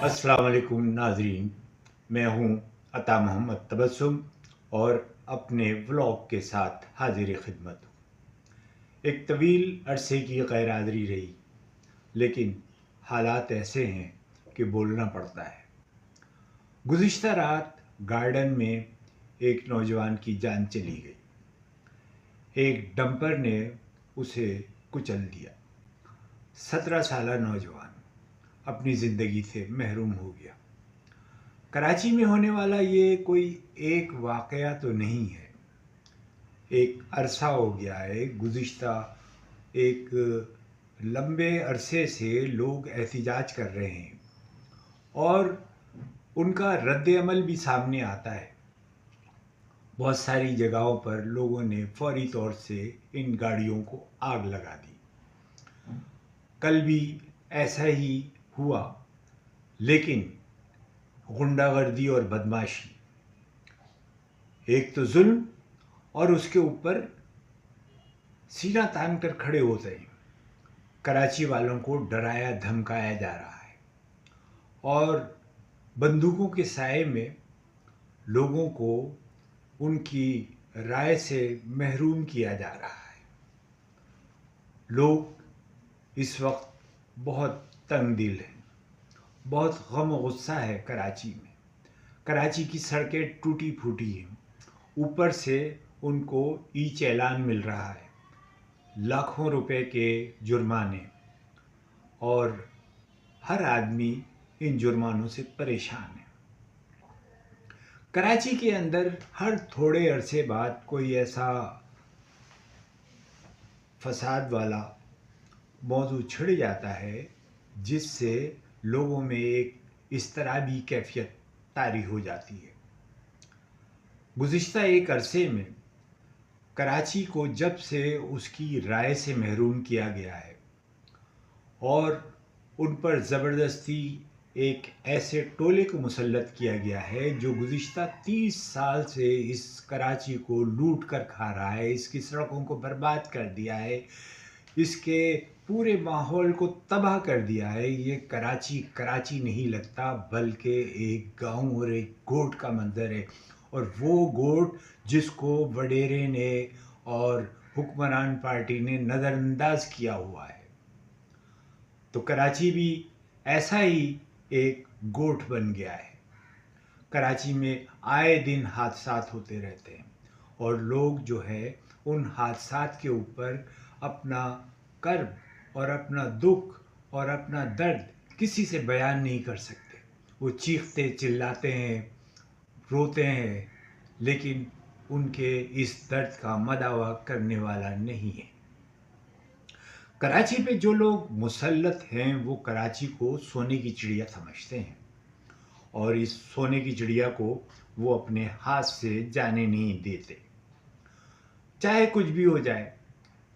अस्सलाम वालेकुम नाजरीन। मैं हूँ अता मोहम्मद तबस्सुम और अपने व्लॉग के साथ हाजिर खिदमत हूँ। एक तवील अरसे की गैर हाज़िरी रही, लेकिन हालात ऐसे हैं कि बोलना पड़ता है। गुज़िश्ता रात गार्डन में एक नौजवान की जान चली गई। एक डंपर ने उसे कुचल दिया। 17 साला नौजवान अपनी ज़िंदगी से महरूम हो गया। कराची में होने वाला ये कोई एक वाक़या तो नहीं है। एक अरसा हो गया है, गुज़िश्ता एक लंबे अरसे से लोग एहतिजाज कर रहे हैं और उनका रद्द-ए-अमल भी सामने आता है। बहुत सारी जगहों पर लोगों ने फौरी तौर से इन गाड़ियों को आग लगा दी। कल भी ऐसा ही हुआ, लेकिन गुंडागर्दी और बदमाशी, एक तो जुल्म और उसके ऊपर सीना तान कर खड़े होते हैं। कराची वालों को डराया धमकाया जा रहा है और बंदूकों के साए में लोगों को उनकी राय से महरूम किया जा रहा है। लोग इस वक्त बहुत तंग दिल हैं, बहुत गम और गुस्सा है कराची में। कराची की सड़कें टूटी फूटी हैं, ऊपर से उनको ई चालान मिल रहा है, लाखों रुपए के जुर्माने, और हर आदमी इन जुर्मानों से परेशान है। कराची के अंदर हर थोड़े अरसे बाद कोई ऐसा फसाद वाला मौजू छिड़ जाता है जिससे लोगों में एक इज़्तिराबी कैफियत तारी हो जाती है। गुज़िश्ता एक अरसे में कराची को जब से उसकी राय से महरूम किया गया है और उन पर ज़बरदस्ती एक ऐसे टोले को मुसल्लत किया गया है जो गुज़िश्ता 30 साल से इस कराची को लूट कर खा रहा है, इसकी सड़कों को बर्बाद कर दिया है, इसके पूरे माहौल को तबाह कर दिया है। ये कराची कराची नहीं लगता, बल्कि एक गांव और एक गोठ का मंजर है, और वो गोठ जिसको वडेरे ने और हुक्मरान पार्टी ने नज़रअंदाज किया हुआ है। तो कराची भी ऐसा ही एक गोठ बन गया है। कराची में आए दिन हादसात होते रहते हैं और लोग जो है उन हादसात के ऊपर अपना कर्ब और अपना दुख और अपना दर्द किसी से बयान नहीं कर सकते। वो चीखते चिल्लाते हैं, रोते हैं, लेकिन उनके इस दर्द का मदावा करने वाला नहीं है। कराची पे जो लोग मुसल्लत हैं वो कराची को सोने की चिड़िया समझते हैं और इस सोने की चिड़िया को वो अपने हाथ से जाने नहीं देते। चाहे कुछ भी हो जाए,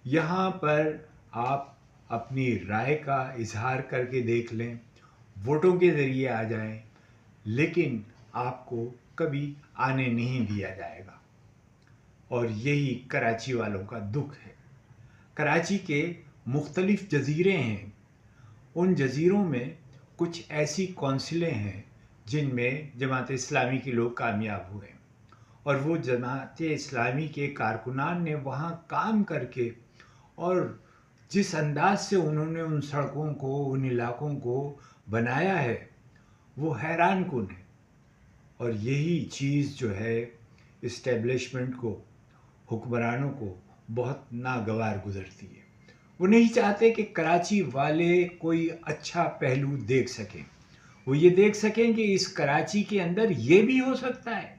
यहाँ पर आप अपनी राय का इजहार करके देख लें, वोटों के ज़रिए आ जाएं, लेकिन आपको कभी आने नहीं दिया जाएगा। और यही कराची वालों का दुख है। कराची के मुख्तलिफ जजीरे हैं, उन जजीरों में कुछ ऐसी कौंसिलें हैं जिनमें जमात इस्लामी के लोग कामयाब हुए और वो जमात इस्लामी के कारकुनान ने वहाँ काम करके और जिस अंदाज से उन्होंने उन सड़कों को, उन इलाकों को बनाया है, वो हैरान कुन है। और यही चीज़ जो है इस्टेब्लिशमेंट को, हुक्मरानों को बहुत नागवार गुजरती है। वो नहीं चाहते कि कराची वाले कोई अच्छा पहलू देख सकें। वो ये देख सकें कि इस कराची के अंदर ये भी हो सकता है,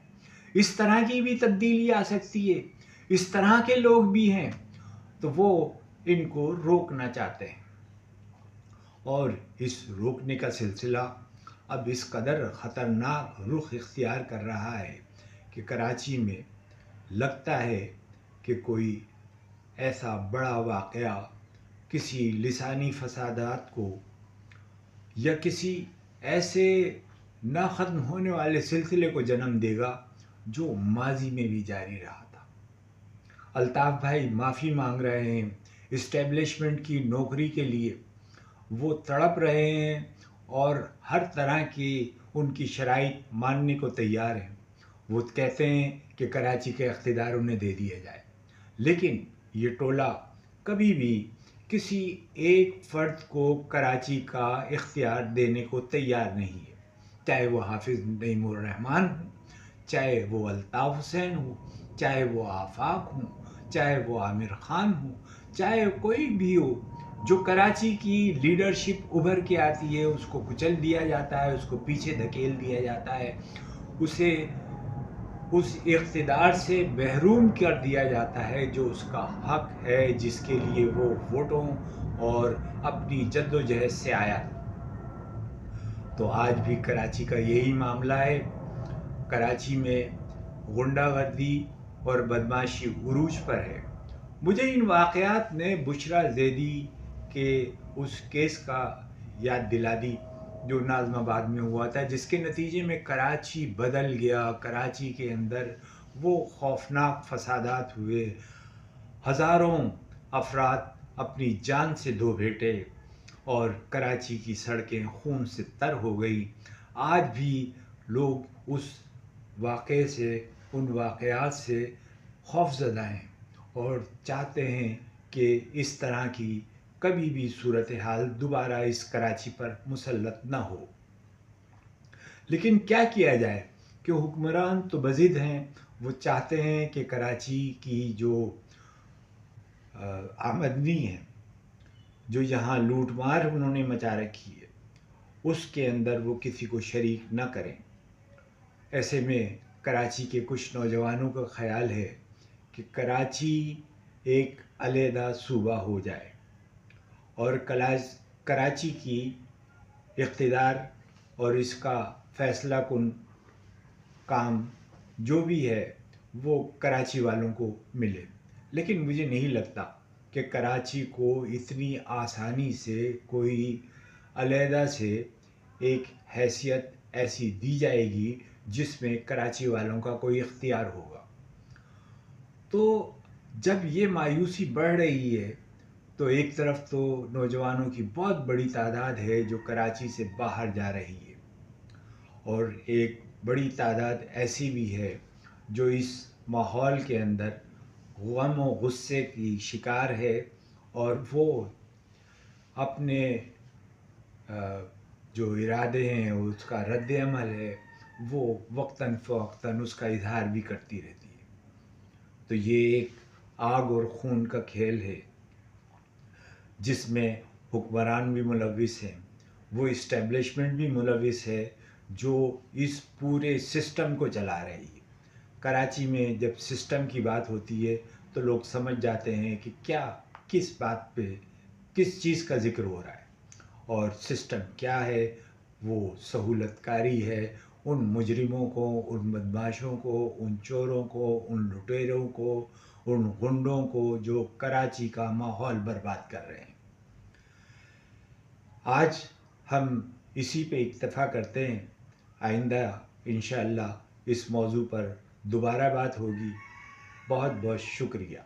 इस तरह की भी तब्दीली आ सकती है, इस तरह के लोग भी हैं, तो वो इनको रोकना चाहते हैं। और इस रोकने का सिलसिला अब इस कदर ख़तरनाक रुख इख्तियार कर रहा है कि कराची में लगता है कि कोई ऐसा बड़ा वाक़या किसी लिसानी फसादात को या किसी ऐसे ना ख़त्म होने वाले सिलसिले को जन्म देगा जो माजी में भी जारी रहा था। अल्ताफ़ भाई माफ़ी मांग रहे हैं इस्टेब्लिशमेंट की नौकरी के लिए, वो तड़प रहे हैं اور ہر طرح کی ان کی شرائط ماننے کو تیار ہیں. وہ کہتے ہیں کہ کراچی کا اقتدار انہیں دے دیا جائے، لیکن یہ ٹولہ کبھی بھی کسی ایک فرد کو کراچی کا اختیار دینے کو تیار نہیں ہے، چاہے وہ حافظ نعیم الرحمن ہوں، چاہے وہ الطاف حسین ہو، چاہے وہ آفاق ہوں، چاہے وہ عامر خان ہوں، چاہے کوئی بھی ہو. جو کراچی کی لیڈرشپ ابھر کے آتی ہے اس کو کچل دیا جاتا ہے، اس کو پیچھے دھکیل دیا جاتا ہے، اسے اس اقتدار سے محروم کر دیا جاتا ہے جو اس کا حق ہے، جس کے لیے وہ ووٹوں اور اپنی جد و جہد سے آیا تھا. تو آج بھی کراچی کا یہی معاملہ ہے. کراچی میں غنڈہ گردی اور بدماشی عروج پر ہے. مجھے ان واقعات نے بشرا زیدی کے اس کیس کا یاد دلا دی جو ناظم آباد میں ہوا تھا، جس کے نتیجے میں کراچی بدل گیا. کراچی کے اندر وہ خوفناک فسادات ہوئے، ہزاروں افراد اپنی جان سے دھو بیٹھے اور کراچی کی سڑکیں خون سے تر ہو گئی. آج بھی لوگ اس واقعے سے، ان واقعات سے خوف زدہ ہیں اور چاہتے ہیں کہ اس طرح کی کبھی بھی صورتحال دوبارہ اس کراچی پر مسلط نہ ہو. لیکن کیا کیا جائے کہ حکمران تو بضد ہیں. وہ چاہتے ہیں کہ کراچی کی جو آمدنی ہے، جو یہاں لوٹ مار انہوں نے مچا رکھی ہے، اس کے اندر وہ کسی کو شریک نہ کریں. ایسے میں کراچی کے کچھ نوجوانوں کا خیال ہے کہ کراچی ایک علیحدہ صوبہ ہو جائے اور کراچی کی اقتدار اور اس کا فیصلہ کن کام جو بھی ہے وہ کراچی والوں کو ملے. لیکن مجھے نہیں لگتا کہ کراچی کو اتنی آسانی سے کوئی علیحدہ سے ایک حیثیت ایسی دی جائے گی جس میں کراچی والوں کا کوئی اختیار ہوگا. تو جب یہ مایوسی بڑھ رہی ہے تو ایک طرف تو نوجوانوں کی بہت بڑی تعداد ہے جو کراچی سے باہر جا رہی ہے، اور ایک بڑی تعداد ایسی بھی ہے جو اس ماحول کے اندر غم و غصے کی شکار ہے اور وہ اپنے جو ارادے ہیں اس کا رد عمل ہے وہ وقتاً فوقتاً اس کا اظہار بھی کرتی رہتی ہے. تو یہ ایک آگ اور خون کا کھیل ہے جس میں حکمران بھی ملوث ہیں، وہ اسٹیبلشمنٹ بھی ملوث ہے جو اس پورے سسٹم کو چلا رہی ہے. کراچی میں جب سسٹم کی بات ہوتی ہے تو لوگ سمجھ جاتے ہیں کہ کس بات پہ کس چیز کا ذکر ہو رہا ہے، اور سسٹم کیا ہے. وہ سہولت کاری ہے ان مجرموں کو، ان بدماشوں کو، ان چوروں کو، ان لٹیروں کو، ان غنڈوں کو جو کراچی کا ماحول برباد کر رہے ہیں. آج ہم اسی پہ اکتفا کرتے ہیں. آئندہ انشاءاللہ اس موضوع پر دوبارہ بات ہوگی. بہت بہت شکریہ.